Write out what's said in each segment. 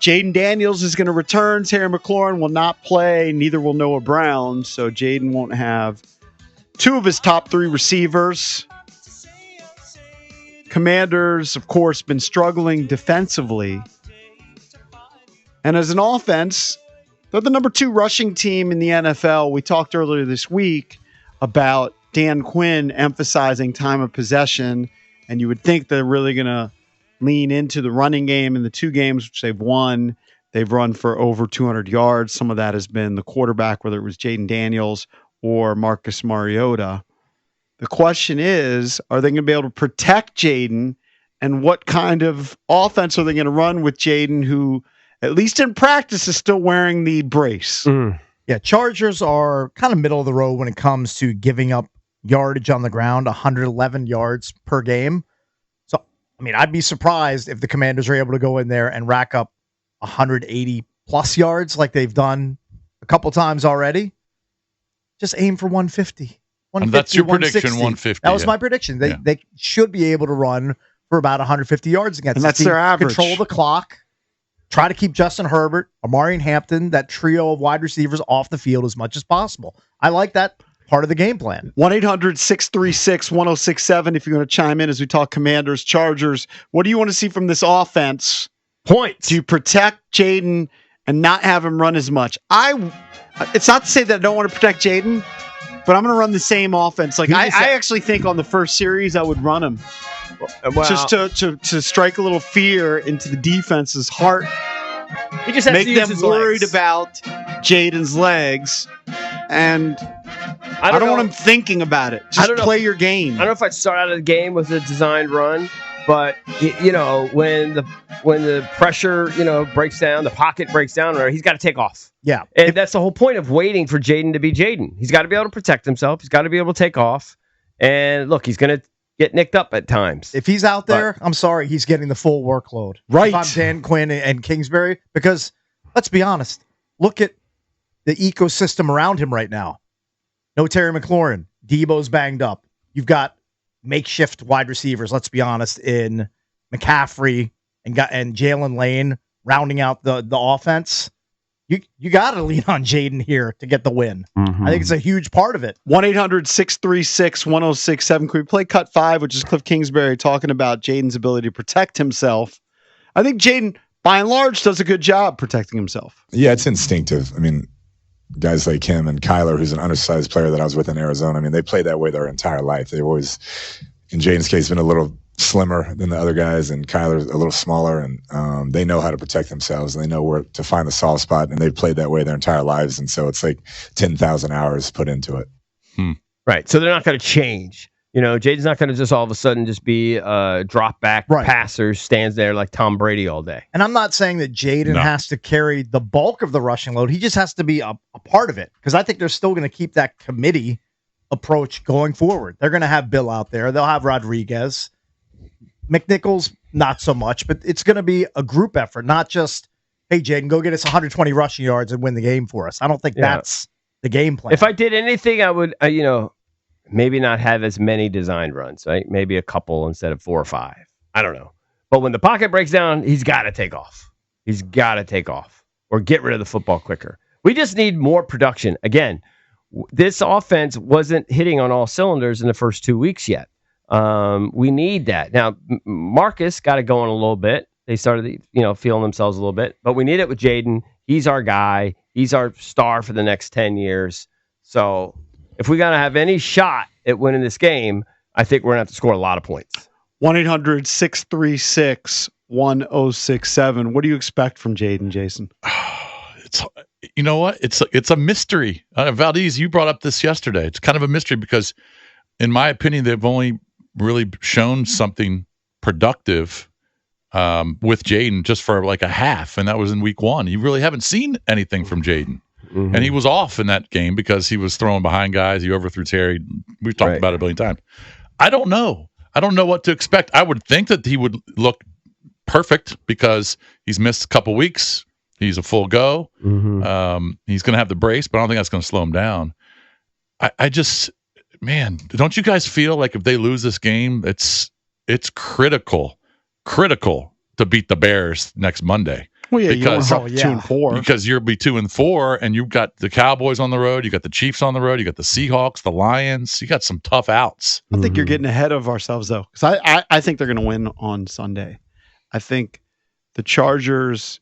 Jaden Daniels is going to return. Terry McLaurin will not play. Neither will Noah Brown. So Jaden won't have two of his top three receivers. Commanders, of course, been struggling defensively. And as an offense, they're the number 2 rushing team in the NFL. We talked earlier this week about Dan Quinn emphasizing time of possession, and you would think they're really going to lean into the running game in the 2 games which they've won. They've run for over 200 yards. Some of that has been the quarterback, whether it was Jaden Daniels or Marcus Mariota. The question is, are they going to be able to protect Jaden, and what kind of offense are they going to run with Jaden, who, at least in practice, is still wearing the brace? Yeah, Chargers are kind of middle of the road when it comes to giving up yardage on the ground, 111 yards per game. So, I mean, I'd be surprised if the Commanders are able to go in there and rack up 180 plus yards like they've done a couple times already. Just aim for 150. And that's your prediction, 150. That was my prediction. They should be able to run for about 150 yards against and that's their average. Control the clock. Try to keep Justin Herbert, Amari Hampton, that trio of wide receivers off the field as much as possible. I like that part of the game plan. 1-800-636-1067 if you're going to chime in as we talk Commanders, Chargers. What do you want to see from this offense? Points. Do you protect Jaden and not have him run as much? It's not to say that I don't want to protect Jaden, but I'm going to run the same offense. Like I actually think on the first series I would run him. Well, just to strike a little fear into the defense's heart. He just has make to use them his worried legs. about Jaden's legs, and I don't want him thinking about it. Just play your game. I don't know if I'd start out of the game with a designed run, but when the pressure breaks down, the pocket breaks down, he's got to take off. Yeah, and that's the whole point of waiting for Jaden to be Jaden. He's got to be able to protect himself. He's got to be able to take off. And look, he's going to get nicked up at times. If he's out there, I'm sorry, he's getting the full workload. Right. If I'm Dan Quinn and Kingsbury, because let's be honest, look at the ecosystem around him right now. No Terry McLaurin. Debo's banged up. You've got makeshift wide receivers, let's be honest, in McCaffrey and Jalen Lane rounding out the offense. You got to lean on Jaden here to get the win. I think it's a huge part of it. 1-800-636-1067. Can we play Cut 5, which is Cliff Kingsbury talking about Jaden's ability to protect himself? I think Jaden, by and large, does a good job protecting himself. Yeah, it's instinctive. I mean, guys like him and Kyler, who's an undersized player that I was with in Arizona, I mean, they played that way their entire life. They've always, in Jaden's case, been a little slimmer than the other guys, and Kyler's a little smaller, and they know how to protect themselves, and they know where to find the soft spot, and they've played that way their entire lives, and so it's like 10,000 hours put into it. Right, so they're not going to change. Jaden's not going to just all of a sudden just be a drop back passer, stands there like Tom Brady all day. And I'm not saying that Jaden has to carry the bulk of the rushing load. He just has to be a part of it, because I think they're still going to keep that committee approach going forward. They're going to have Bill out there. They'll have Rodriguez. McNichols, not so much, but it's going to be a group effort, not just, hey, Jaden, go get us 120 rushing yards and win the game for us. I don't think that's the game plan. If I did anything, I would, maybe not have as many designed runs, right? Maybe a couple instead of 4 or 5. I don't know. But when the pocket breaks down, he's got to take off. He's got to take off or get rid of the football quicker. We just need more production. Again, this offense wasn't hitting on all cylinders in the first 2 weeks yet. We need that. Now, Marcus got it going a little bit. They started, feeling themselves a little bit. But we need it with Jaden. He's our guy. He's our star for the next 10 years. So if we're going to have any shot at winning this game, I think we're going to have to score a lot of points. 1-800-636-1067. What do you expect from Jaden, Jason? You know what? It's a mystery. Valdez, you brought up this yesterday. It's kind of a mystery because, in my opinion, they've only really shown something productive with Jaden just for like a half, and that was in week 1. You really haven't seen anything from Jaden. And he was off in that game because he was throwing behind guys. He overthrew Terry. We've talked about it a billion times. I don't know. I don't know what to expect. I would think that he would look perfect because he's missed a couple weeks. He's a full go. He's going to have the brace, but I don't think that's going to slow him down. I just, man, don't you guys feel like if they lose this game, it's critical to beat the Bears next Monday? Well, yeah, you don't Because- want to drop 2-4. Because you'll be 2-4, and you've got the Cowboys on the road, you got the Chiefs on the road, you got the Seahawks, the Lions. You got some tough outs. I think you're getting ahead of ourselves, though, because I think they're going to win on Sunday. I think the Chargers,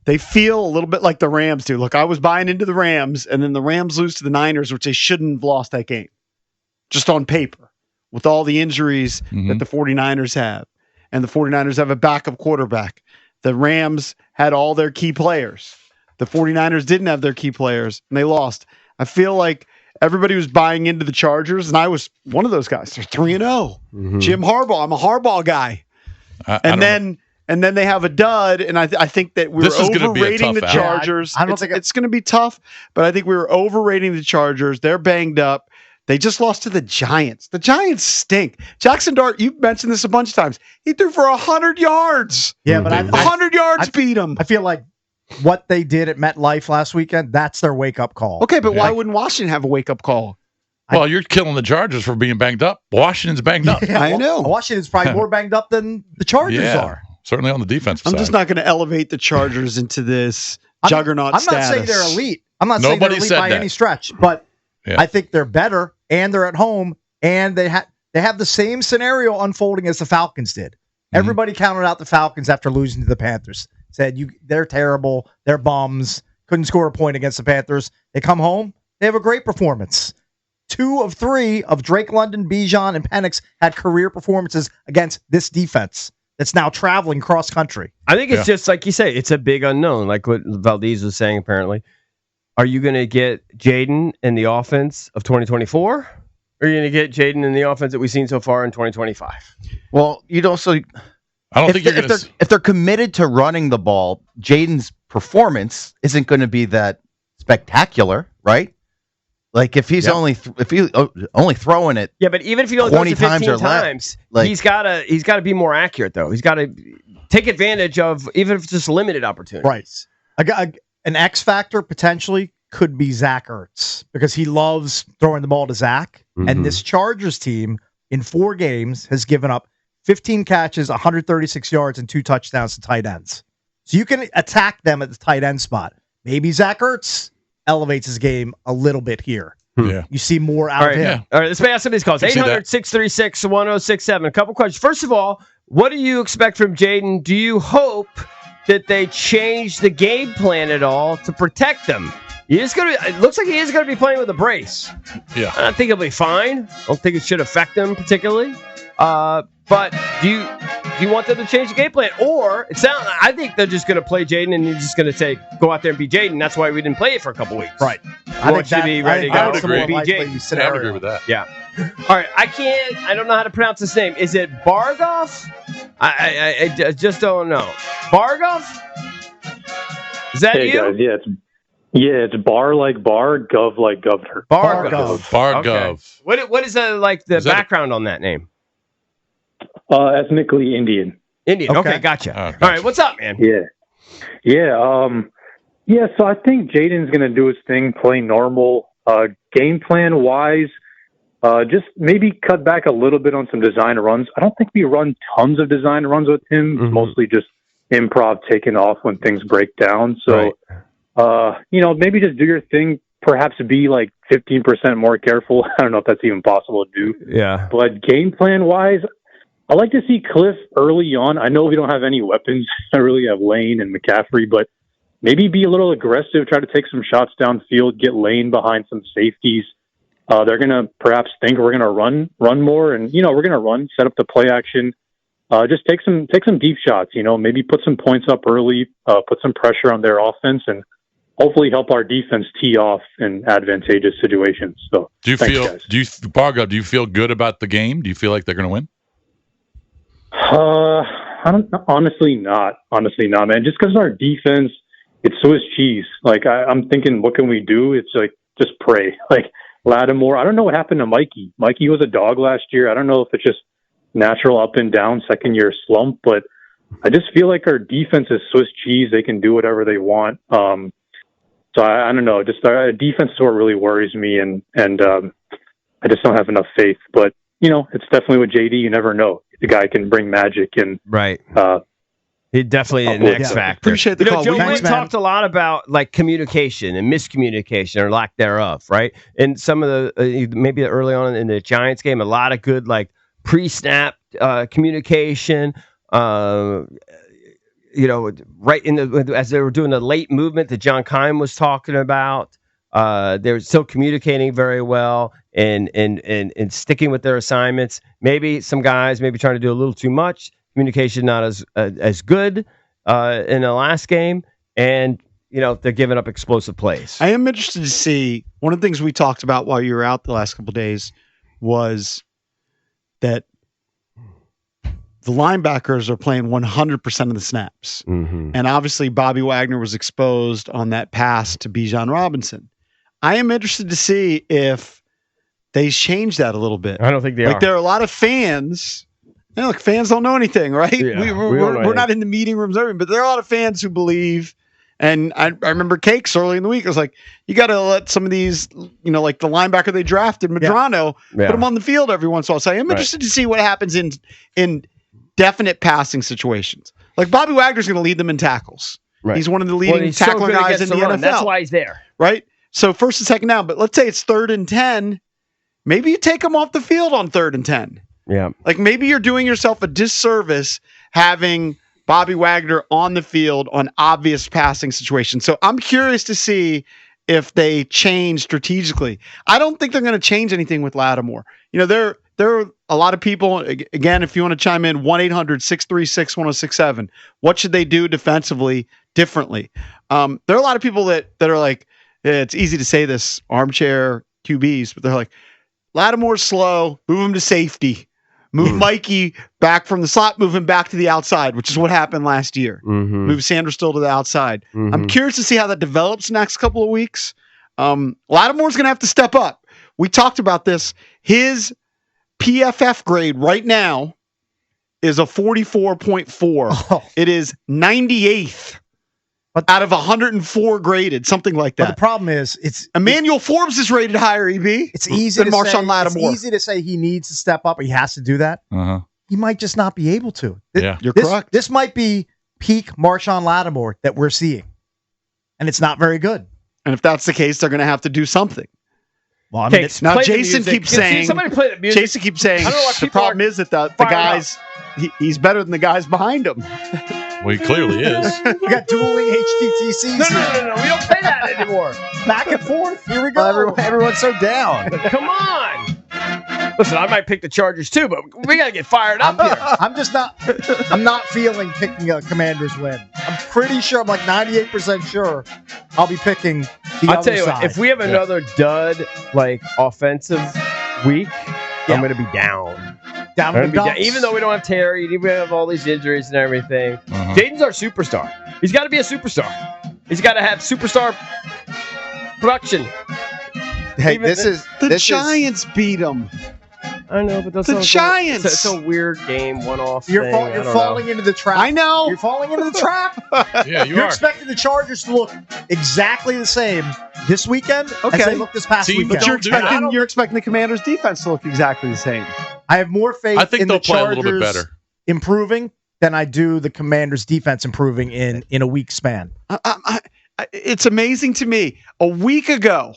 they feel a little bit like the Rams do. Look, I was buying into the Rams, and then the Rams lose to the Niners, which they shouldn't have lost that game, just on paper, with all the injuries that the 49ers have. And the 49ers have a backup quarterback. The Rams had all their key players. The 49ers didn't have their key players, and they lost. I feel like everybody was buying into the Chargers, and I was one of those guys. They're 3-0. Jim Harbaugh. I'm a Harbaugh guy. And then they have a dud, and I think that we were overrating the Chargers. I don't think it's going to be tough, but I think we were overrating the Chargers. They're banged up. They just lost to the Giants. The Giants stink. Jackson Dart, you've mentioned this a bunch of times. He threw for 100 yards. Yeah, but 100 yards beat him. I feel like what they did at MetLife last weekend, that's their wake-up call. Okay, but why wouldn't Washington have a wake-up call? Well, you're killing the Chargers for being banged up. Washington's banged up. Yeah, I know. Washington's probably more banged up than the Chargers are. Certainly on the defensive I'm side. just not going to elevate the Chargers into this juggernaut I'm status. not saying they're elite. I'm not saying they're Nobody elite said by that. any stretch, but Yeah. I think they're better, and they're at home, and they have the same scenario unfolding as the Falcons did. Everybody counted out the Falcons after losing to the Panthers. Said they're terrible, they're bums, couldn't score a point against the Panthers. They come home, they have a great performance. 2 of 3 of Drake London, Bijan, and Penix had career performances against this defense that's now traveling cross country. I think it's just like you say, it's a big unknown, like what Valdez was saying apparently. Are you going to get Jaden in the offense of 2024? Or are you going to get Jaden in the offense that we've seen so far in 2025? Well, you'd also I don't think you're going to. if they're committed to running the ball, Jaden's performance isn't going to be that spectacular, right? Like if he's only throwing it, Yeah, but even if he only 20 throws it 15 times or less, times, like- he's gotta be more accurate though. He's got to take advantage of even if it's just limited opportunities. Right. An X factor potentially could be Zach Ertz because he loves throwing the ball to Zach. And this Chargers team in 4 games has given up 15 catches, 136 yards, and 2 touchdowns to tight ends. So you can attack them at the tight end spot. Maybe Zach Ertz elevates his game a little bit here. Yeah. You see more out All of right, him. All right, let's pass some of these calls. I see that. 800-636-1067. A couple questions. First of all, what do you expect from Jaden? Do you hope that they change the game plan at all to protect them? It looks like he is going to be playing with a brace. Yeah. I think he'll be fine. I don't think it should affect him particularly. But do you want them to change the game plan? Or I think they're just going to play Jaden and you're just going to go out there and be Jaden. That's why we didn't play it for a couple weeks. Right. I want you to be ready to go. I would agree. BJ. I would agree with that. Yeah. All right. I don't know how to pronounce his name. Is it Bargoff? I just don't know. Bargoff? Is that Hey you? guys, it's bar like bar, gov like governor. Bargov. Bargov. Okay. What is the background on that name? Ethnically Indian. Indian. Okay, gotcha. Oh, gotcha. All right. What's up, man? Yeah. So I think Jaden's going to do his thing, play normal. Game plan wise, just maybe cut back a little bit on some design runs. I don't think we run tons of design runs with him. Mm-hmm. Mostly just improv taking off when things break down. So, maybe just do your thing. Perhaps be like 15% more careful. I don't know if that's even possible to do. Yeah. But game plan wise, I like to see Cliff early on. I know we don't have any weapons. I really have Lane and McCaffrey, but maybe be a little aggressive, try to take some shots downfield, get Lane behind some safeties. They're going to perhaps think we're going to run more, and we're going to run, set up the play action. Just take some deep shots. Maybe put some points up early, put some pressure on their offense, and hopefully help our defense tee off in advantageous situations. So, Do you feel good about the game? Do you feel like they're going to win? Honestly not, man. Just because our defense, it's Swiss cheese. Like I'm thinking, what can we do? It's like just pray. Like Lattimore. I don't know what happened to Mikey. Mikey was a dog last year. I don't know if it's just natural up and down second year slump, but I just feel like our defense is Swiss cheese. They can do whatever they want. So I don't know. Just our defense is what really worries me, and I just don't have enough faith. But it's definitely with JD. You never know. The guy can bring magic, and Right. He definitely an X factor. Appreciate the call. Joe Thanks, Wynn man. talked a lot about like communication and miscommunication or lack thereof, right? And some of the maybe early on in the Giants game, a lot of good like pre-snap communication. Right in the as they were doing the late movement that John Keim was talking about. They were still communicating very well and sticking with their assignments. Maybe some guys maybe trying to do a little too much. Communication not as good in the last game, and they're giving up explosive plays. I am interested to see, one of the things we talked about while you were out the last couple of days was that the linebackers are playing 100% of the snaps. Mm-hmm. And obviously Bobby Wagner was exposed on that pass to Bijan Robinson. I am interested to see if they change that a little bit. I don't think they are. There are a lot of fans. Look, fans don't know anything, right? Yeah, we're not in the meeting rooms, but there are a lot of fans who believe. And I remember Cakes early in the week. I was like, you got to let some of these, like the linebacker they drafted, Medrano, put him on the field every once in a while. So I am interested to see what happens in definite passing situations. Like Bobby Wagner's going to lead them in tackles. Right. He's one of the leading tackling guys in the NFL. That's why he's there. Right? So first and second down. But let's say it's 3rd and 10. Maybe you take him off the field on 3rd and 10. Yeah. Like maybe you're doing yourself a disservice having Bobby Wagner on the field on obvious passing situations. So I'm curious to see if they change strategically. I don't think they're going to change anything with Lattimore. There are a lot of people, again, if you want to chime in, 1-800-636-1067. What should they do defensively differently? There are a lot of people that are like, it's easy to say this, armchair QBs, but they're like, Lattimore's slow, move him to safety. Move Mikey back from the slot, move him back to the outside, which is what happened last year. Mm-hmm. Move Sanders still to the outside. Mm-hmm. I'm curious to see how that develops next couple of weeks. Lattimore's going to have to step up. We talked about this. His PFF grade right now is a 44.4. Oh. It is 98th out of 104 graded, something like that. But the problem is, Emmanuel Forbes is rated higher, EB. It's easy than to Marshawn say, Lattimore. It's easy to say he needs to step up, or he has to do that. Uh-huh. He might just not be able to. You're correct. This might be peak Marshawn Lattimore that we're seeing, and it's not very good. And if that's the case, they're going to have to do something. Well, I mean, Now Jason keeps saying. Somebody play the music. Jason keeps saying I don't know why the people problem is that the guys he's better than the guys behind him. Well, he clearly is. we got dueling HTTCs. No. We don't play that anymore. Back and forth. Here we go. Everyone's so down. Come on. Listen, I might pick the Chargers too, but we got to get fired up here. I'm not feeling picking a Commander's win. I'm pretty sure, I'm like 98% sure I'll be picking the other I'll tell you side. what, if we have another dud, like offensive week, I'm going to be down. Down in the dumps. Even though we don't have Terry, even though we have all these injuries and everything, Dayton's our superstar. He's got to be a superstar. He's got to have superstar production. Hey, Even The Giants beat them. I know, but that's The Giants. It's a weird game, one-off. You're falling into the trap. I know. You're falling into the trap. Yeah, You're expecting the Chargers to look exactly the same this weekend as they looked this past weekend. But you're expecting the Commander's defense to look exactly the same. I have more faith I think in they'll the play a Chargers little bit better. improving than I do the Commanders' defense improving in a week span. It's amazing to me. A week ago,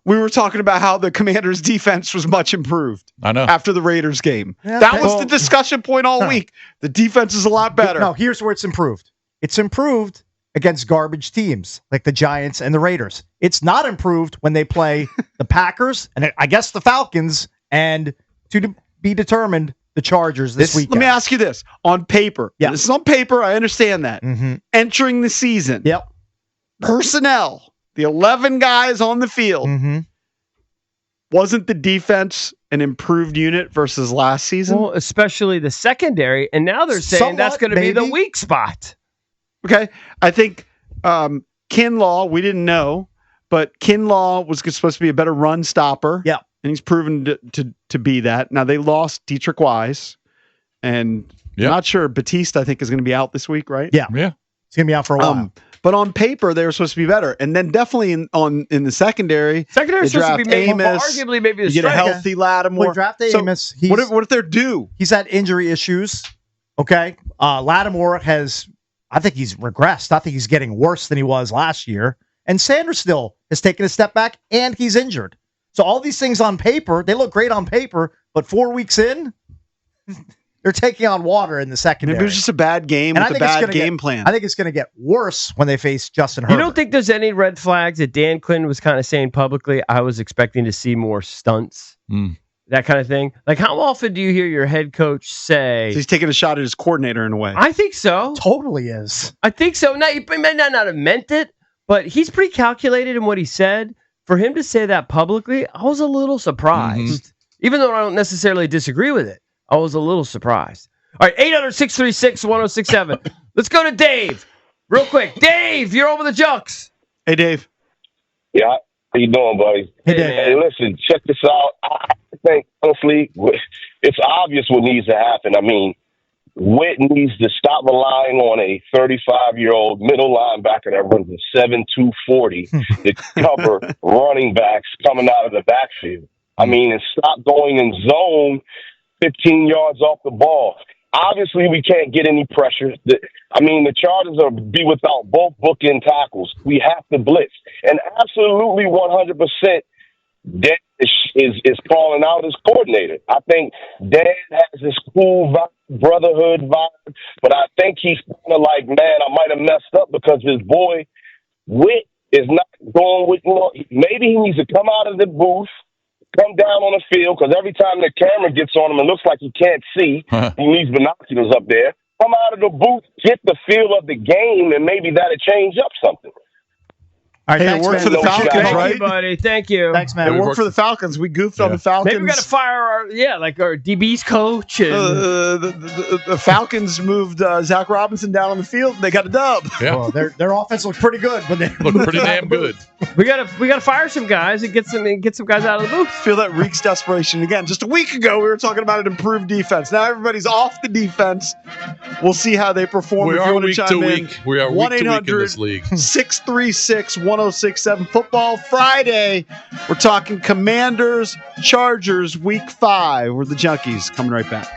we were talking about how the Commanders' defense was much improved. I know. After the Raiders game. Yeah, that was the discussion point all week. The defense is a lot better. No, here's where it's improved. It's improved against garbage teams like the Giants and the Raiders. It's not improved when they play the Packers and I guess the Falcons and to be determined the Chargers this weekend. Let me ask you this. On paper. Yeah. This is on paper. I understand that. Mm-hmm. Entering the season. Yep. Personnel. The 11 guys on the field. Mm-hmm. Wasn't the defense an improved unit versus last season? Well, especially the secondary, and now they're saying that's going to be the weak spot. Okay. I think Kinlaw, we didn't know, but Kinlaw was supposed to be a better run stopper. Yeah. And he's proven to be that. Now, they lost Dietrich Wise, and I'm not sure. Batiste, I think, is going to be out this week, right? Yeah. Yeah. It's going to be out for a while. But on paper, they were supposed to be better. And then definitely in the secondary, Secondary is supposed to be maybe, Amos, arguably maybe the you get a strength. healthy Lattimore. We draft So Amos. What if they're due? He's had injury issues. Okay. Lattimore has I think he's regressed. I think he's getting worse than he was last year. And Sanders still has taken a step back, and he's injured. So all these things on paper, they look great on paper, but 4 weeks in, they're taking on water in the secondary. Maybe it was just a bad game And with a bad game plan. I think it's going to get worse when they face Justin Herbert. You don't think there's any red flags that Dan Quinn was kind of saying publicly? I was expecting to see more stunts, that kind of thing. Like, how often do you hear your head coach say... So he's taking a shot at his coordinator in a way. I think so. Totally is. I think so. Now, he may not have meant it, but he's pretty calculated in what he said. For him to say that publicly, I was a little surprised. Even though I don't necessarily disagree with it, I was a little surprised. All right, 800-636-1067. Let's go to Dave. Real quick. Dave, you're over the Junks. Hey, Dave. Yeah, how you doing, buddy? Hey, Dave. Hey, listen, check this out. I think, honestly, it's obvious what needs to happen. I mean, Witt needs to stop relying on a 35-year-old middle linebacker that runs a 7.2 40 to cover running backs coming out of the backfield. I mean, and stop going in zone 15 yards off the ball. Obviously, we can't get any pressure. The Chargers are be without both bookend tackles. We have to blitz. And absolutely 100%, Dan is calling out his coordinator. I think Dan has this cool vibe, brotherhood vibe, but I think he's kind of like, man, I might have messed up because his boy Witt is not going with, maybe he needs to come out of the booth, come down on the field, because every time the camera gets on him, it looks like he can't see. He needs binoculars up there. Come out of the booth, get the feel of the game, and maybe that'll change up something. All right, Hey, thanks, it worked man. for the Falcons, Thank right? you, buddy. Thank you. Thanks, man. It worked for the Falcons. We goofed on the Falcons. Maybe we got to fire our DB's coach. And The Falcons moved Zach Robinson down on the field, and they got a dub. Yeah. Well, their offense looked pretty good when they Look pretty damn good. we got to fire some guys and get some guys out of the booth. Feel that reeks desperation again. Just a week ago, we were talking about an improved defense. Now everybody's off the defense. We'll see how they perform. We If you are wanna week chime to in, week. We are week to week in this league. 636-1067 Football Friday. We're talking Commanders, Chargers, Week 5. We're the Junkies. Coming right back.